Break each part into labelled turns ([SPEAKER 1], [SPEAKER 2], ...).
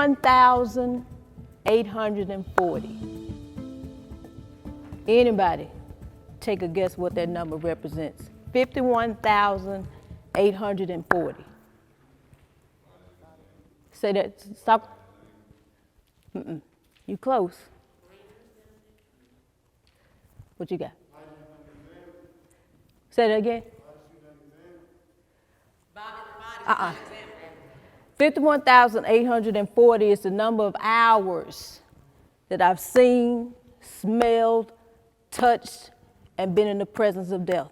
[SPEAKER 1] 51,840. Anybody take a guess what that number represents? 51,840. Say that, stop. You close. What you got? Say that again. 51,840 is the number of hours that I've seen, smelled, touched, and been in the presence of death.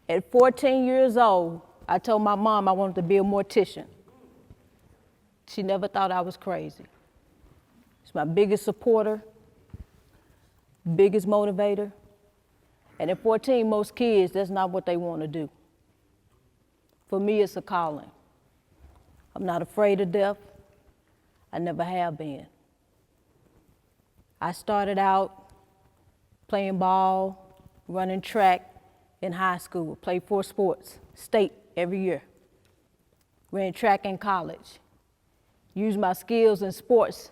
[SPEAKER 1] At 14 years old, I told my mom I wanted to be a mortician. She never thought I was crazy. She's my biggest supporter, biggest motivator. And at 14, most kids, that's not what they want to do. For me, it's a calling. I'm not afraid of death. I never have been. I started out playing ball, running track in high school, played 4 sports, state every year. Ran track in college. Used my skills in sports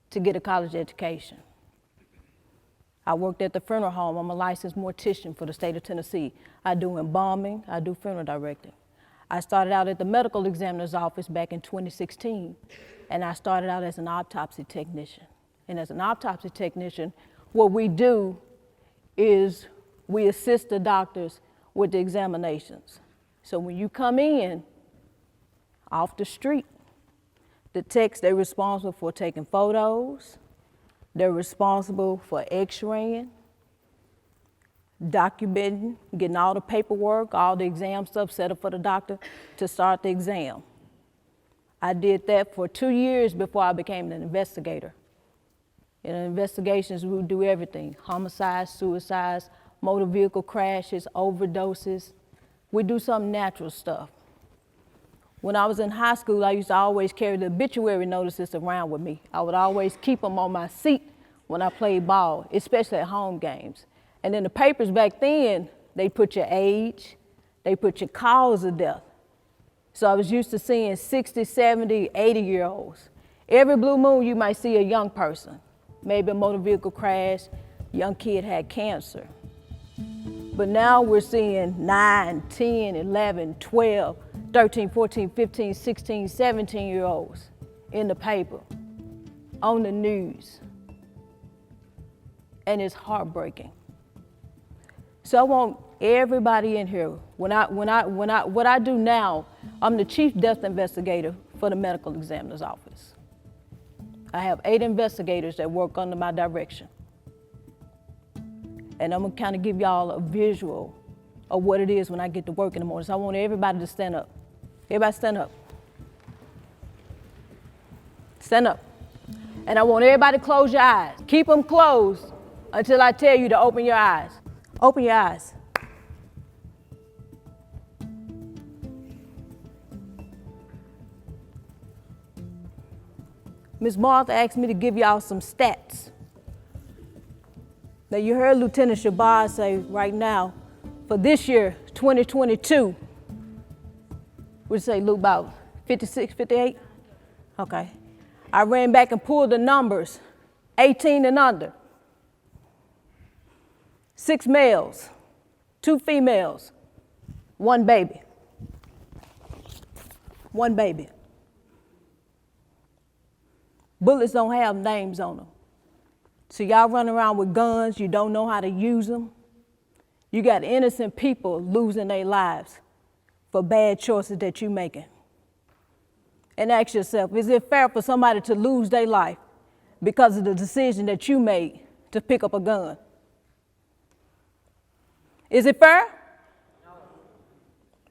[SPEAKER 1] to get a college education. I worked at the funeral home. I'm a licensed mortician for the state of Tennessee. I do embalming, I do funeral directing. I started out at the medical examiner's office back in 2016, and I started out as an autopsy technician. And as an autopsy technician, what we do is we assist the doctors with the examinations. So when you come in off the street, the techs, they're responsible for taking photos, they're responsible for x-raying, documenting, getting all the paperwork, all the exam stuff set up for the doctor to start the exam. I did that for 2 years before I became an investigator. In investigations, we would do everything: homicides, suicides, motor vehicle crashes, overdoses. We do some natural stuff. When I was in high school, I used to always carry the obituary notices around with me. I would always keep them on my seat when I played ball, especially at home games. And in the papers back then, they put your age, they put your cause of death. So I was used to seeing 60, 70, 80-year-olds. Every blue moon, you might see a young person, maybe a motor vehicle crash, young kid had cancer. But now we're seeing 9, 10, 11, 12, 13, 14, 15, 16, 17-year-olds in the paper, on the news. And it's heartbreaking. So I want everybody in here, what I do now, I'm the chief death investigator for the medical examiner's office. I have 8 investigators that work under my direction. And I'm gonna kind of give y'all a visual of what it is when I get to work in the morning. So I want everybody to stand up. Everybody stand up. Stand up. And I want everybody to close your eyes. Keep them closed until I tell you to open your eyes. Open your eyes. Ms. Martha asked me to give y'all some stats. Now you heard Lieutenant Shabazz say right now, for this year, 2022, would you say, Luke, about 56, 58? Okay. I ran back and pulled the numbers, 18 and under. 6 males, 2 females, 1 baby. 1 baby. Bullets don't have names on them. So y'all run around with guns, you don't know how to use them. You got innocent people losing their lives for bad choices that you're making. And ask yourself, is it fair for somebody to lose their life because of the decision that you made to pick up a gun? Is it fair? No.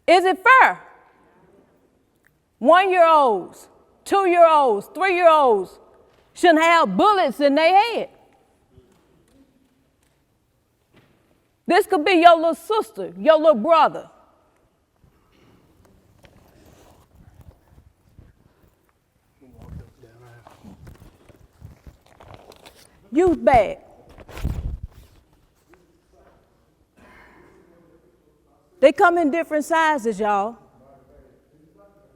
[SPEAKER 1] Is it fair? 1-year-olds, 2-year-olds, 3-year-olds shouldn't have bullets in their head. This could be your little sister, your little brother. Youth bag. They come in different sizes, y'all.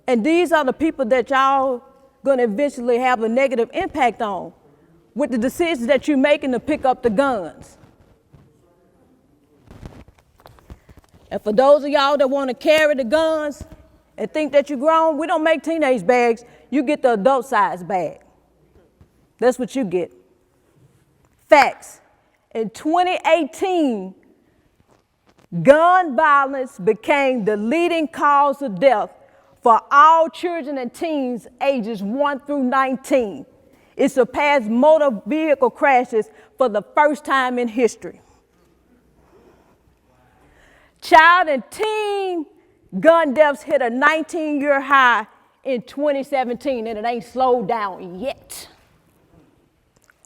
[SPEAKER 1] And these are the people that y'all gonna eventually have a negative impact on with the decisions that you're making to pick up the guns. And for those of y'all that wanna carry the guns and think that you're grown, we don't make teenage bags. You get the adult size bag. That's what you get. Facts. In 2018, gun violence became the leading cause of death for all children and teens ages 1 through 19. It surpassed motor vehicle crashes for the first time in history. Child and teen gun deaths hit a 19-year high in 2017, and it ain't slowed down yet.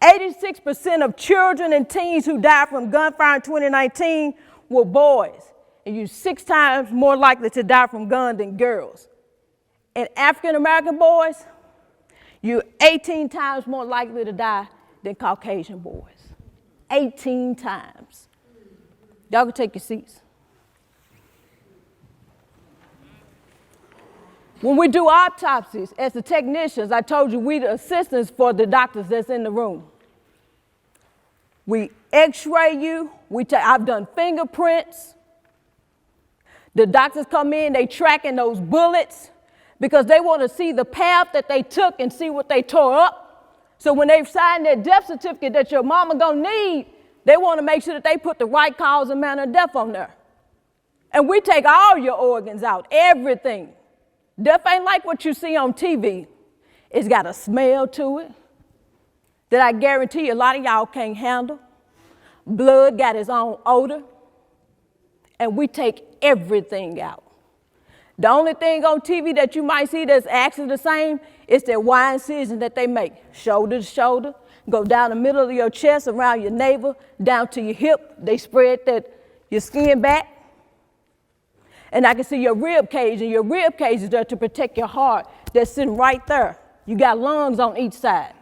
[SPEAKER 1] 86% of children and teens who died from gunfire in 2019 were boys, and you're 6 times more likely to die from guns than girls. And African American boys, you're 18 times more likely to die than Caucasian boys. 18 times. Y'all can take your seats. When we do autopsies, as the technicians, I told you we the assistants for the doctors that's in the room. We x-ray you, I've done fingerprints. The doctors come in, they tracking those bullets because they want to see the path that they took and see what they tore up. So when they sign their death certificate that your mama gonna need, they want to make sure that they put the right cause and manner of death on there. And we take all your organs out, everything. Death ain't like what you see on TV. It's got a smell to it that I guarantee you a lot of y'all can't handle. Blood got its own odor. And we take everything out. The only thing on TV that you might see that's actually the same is that wide incision that they make. Shoulder to shoulder, go down the middle of your chest, around your navel, down to your hip. They spread your skin back. And I can see your rib cage, and your rib cage is there to protect your heart. That's sitting right there. You got lungs on each side.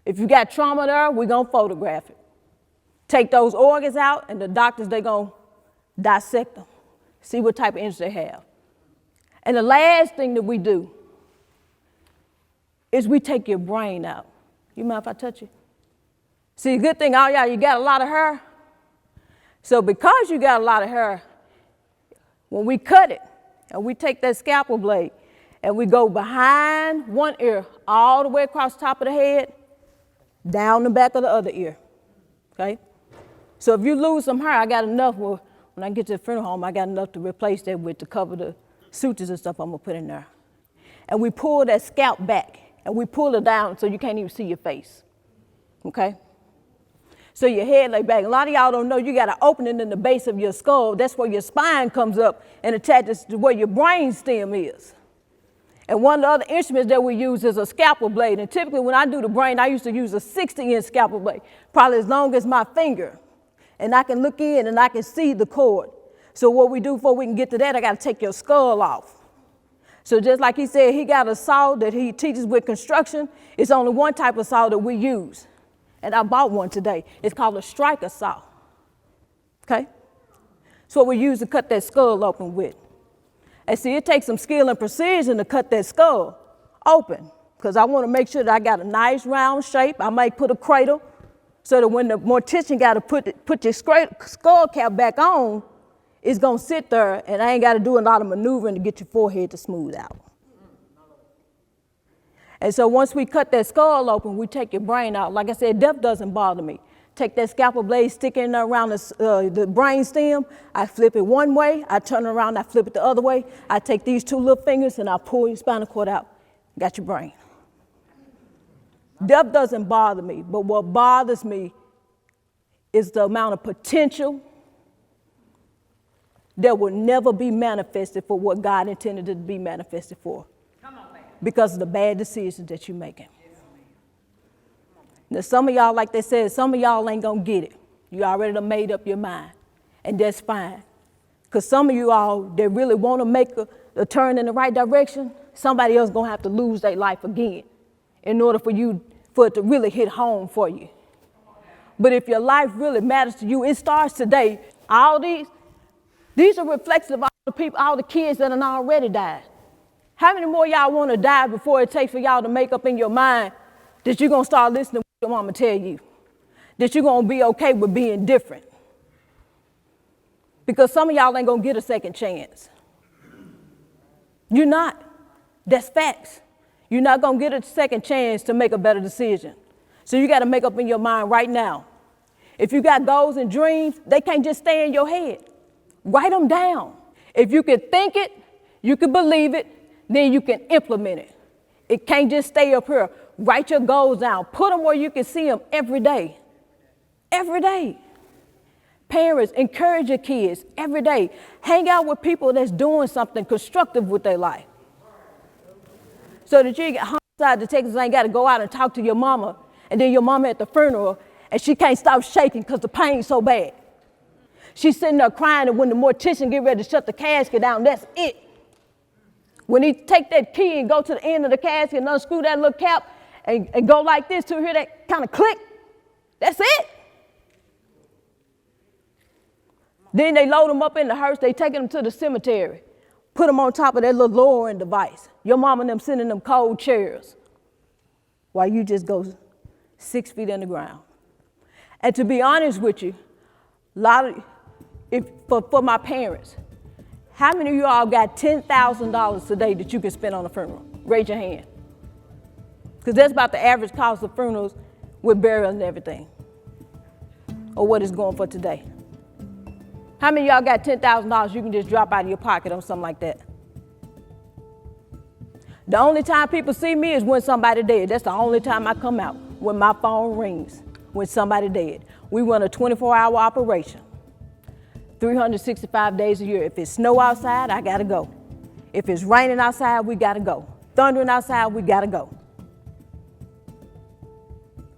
[SPEAKER 1] If you got trauma there, we're gonna photograph it. Take those organs out, and the doctors, they're gonna dissect them, see what type of injuries they have. And the last thing that we do is we take your brain out. You mind if I touch you? See, the good thing, all y'all, you got a lot of hair. So because you got a lot of hair, when we cut it, and we take that scalpel blade, and we go behind one ear, all the way across the top of the head, down the back of the other ear, okay? So if you lose some hair, I got enough, when I get to the funeral home, I got enough to replace that with to cover the sutures and stuff I'm gonna put in there. And we pull that scalp back, and we pull it down so you can't even see your face, okay? So your head lay back. A lot of y'all don't know you got an opening in the base of your skull. That's where your spine comes up and attaches to where your brain stem is. And one of the other instruments that we use is a scalpel blade. And typically when I do the brain, I used to use a 60-inch scalpel blade, probably as long as my finger. And I can look in and I can see the cord. So what we do before we can get to that, I got to take your skull off. So just like he said, he got a saw that he teaches with construction. It's only one type of saw that we use. And I bought one today. It's called a striker saw, okay? It's what we use to cut that skull open with. And see, it takes some skill and precision to cut that skull open because I want to make sure that I got a nice round shape. I might put a cradle so that when the mortician got to put your skull cap back on, it's going to sit there and I ain't got to do a lot of maneuvering to get your forehead to smooth out. And so once we cut that skull open, we take your brain out. Like I said, death doesn't bother me. Take that scalpel blade, stick it in there around the brain stem. I flip it one way, I turn it around, I flip it the other way. I take these 2 little fingers and I pull your spinal cord out. Got your brain. Death doesn't bother me, but what bothers me is the amount of potential that will never be manifested for what God intended it to be manifested for. Because of the bad decisions that you're making. Now, some of y'all, like they said, some of y'all ain't gonna get it. You already done made up your mind, and that's fine. Because some of you all that really want to make a turn in the right direction, somebody else gonna have to lose their life again in order for it to really hit home for you. But if your life really matters to you, it starts today. All these are reflections of all the people, all the kids that have already died. How many more y'all want to die before it takes for y'all to make up in your mind that you're going to start listening to what your mama tell you? That you're going to be okay with being different? Because some of y'all ain't going to get a second chance. You're not. That's facts. You're not going to get a second chance to make a better decision. So you got to make up in your mind right now. If you got goals and dreams, they can't just stay in your head. Write them down. If you can think it, you can believe it, then you can implement it. It can't just stay up here. Write your goals down. Put them where you can see them every day. Every day. Parents, encourage your kids every day. Hang out with people that's doing something constructive with their life. So that you get homicide detectives ain't got to go out and talk to your mama, and then your mama at the funeral, and she can't stop shaking because the pain's so bad. She's sitting there crying, and when the mortician get ready to shut the casket down, that's it. When he take that key and go to the end of the casket and unscrew that little cap and go like this to hear that kind of click, that's it. Then they load them up in the hearse, they take them to the cemetery, put them on top of that little lowering device. Your mama and them sitting in them cold chairs while you just go 6 feet in the ground. And to be honest with you, for my parents, how many of you all got $10,000 today that you can spend on a funeral? Raise your hand. Because that's about the average cost of funerals with burial and everything, or what it's going for today. How many of y'all got $10,000 you can just drop out of your pocket on something like that? The only time people see me is when somebody dead. That's the only time I come out, when my phone rings, when somebody dead. We run a 24-hour operation, 365 days a year. If it's snow outside, I gotta go. If it's raining outside, we gotta go. Thundering outside, we gotta go.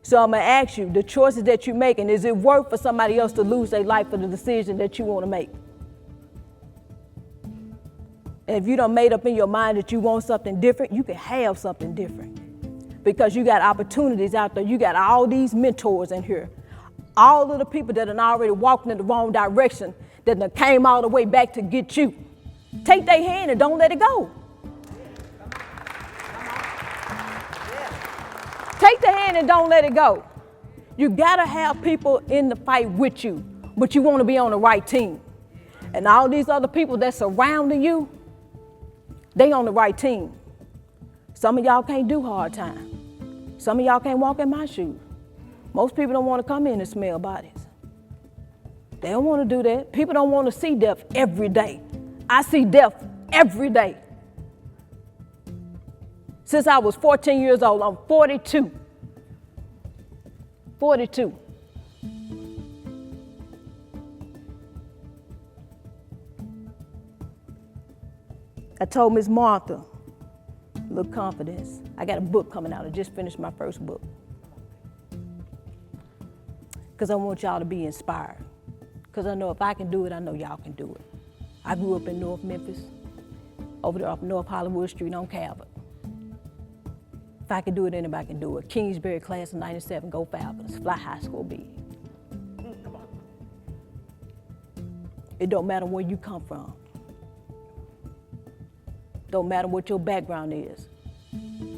[SPEAKER 1] So I'm gonna ask you, the choices that you're making, is it worth for somebody else to lose their life for the decision that you wanna make? And if you done made up in your mind that you want something different, you can have something different. Because you got opportunities out there. You got all these mentors in here. All of the people that have already walked in the wrong direction, that done came all the way back to get you. Take their hand and don't let it go. Take the hand and don't let it go. You gotta have people in the fight with you, but you wanna be on the right team. And all these other people that's surrounding you, they on the right team. Some of y'all can't do hard time. Some of y'all can't walk in my shoes. Most people don't wanna come in and smell bodies. They don't wanna do that. People don't wanna see death every day. I see death every day. Since I was 14 years old, I'm 42. 42. I told Miss Martha, little confidence. I got a book coming out. I just finished my first book. Because I want y'all to be inspired. Because I know if I can do it, I know y'all can do it. I grew up in North Memphis, over there off North Hollywood Street on Calvert. If I can do it, anybody can do it. Kingsbury class of 97, go Falcons, fly high, school big. It don't matter where you come from. Don't matter what your background is,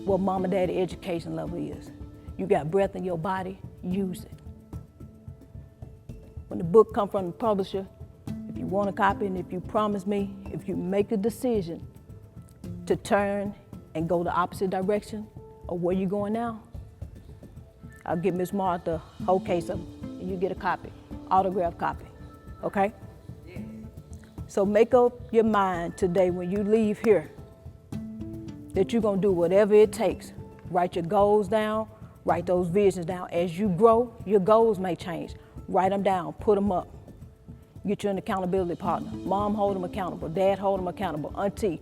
[SPEAKER 1] what mom and daddy education level is. You got breath in your body, use it. When the book comes from the publisher, if you want a copy and if you promise me, if you make a decision to turn and go the opposite direction of where you're going now, I'll give Miss Martha a whole case of them, and you get a copy, autographed copy, okay? Yeah. So make up your mind today when you leave here that you're gonna do whatever it takes. Write your goals down, write those visions down. As you grow, your goals may change. Write them down, put them up. Get you an accountability partner. Mom, hold them accountable. Dad, hold them accountable. Auntie,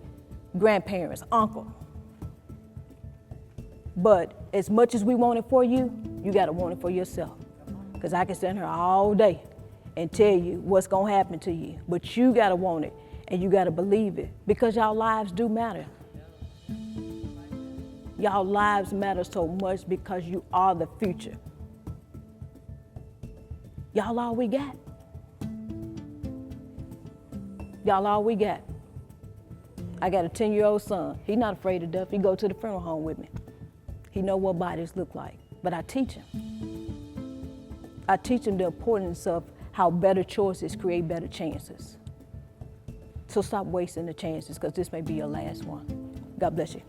[SPEAKER 1] grandparents, uncle. But as much as we want it for you, you gotta want it for yourself. Because I can stand here all day and tell you what's gonna happen to you. But you gotta want it and you gotta believe it, because y'all lives do matter. Y'all lives matter so much because you are the future. Y'all all we got. Y'all all we got. I got a 10-year-old son. He's not afraid of death. He go to the funeral home with me. He know what bodies look like, but I teach him. I teach him the importance of how better choices create better chances. So stop wasting the chances, because this may be your last one. God bless you.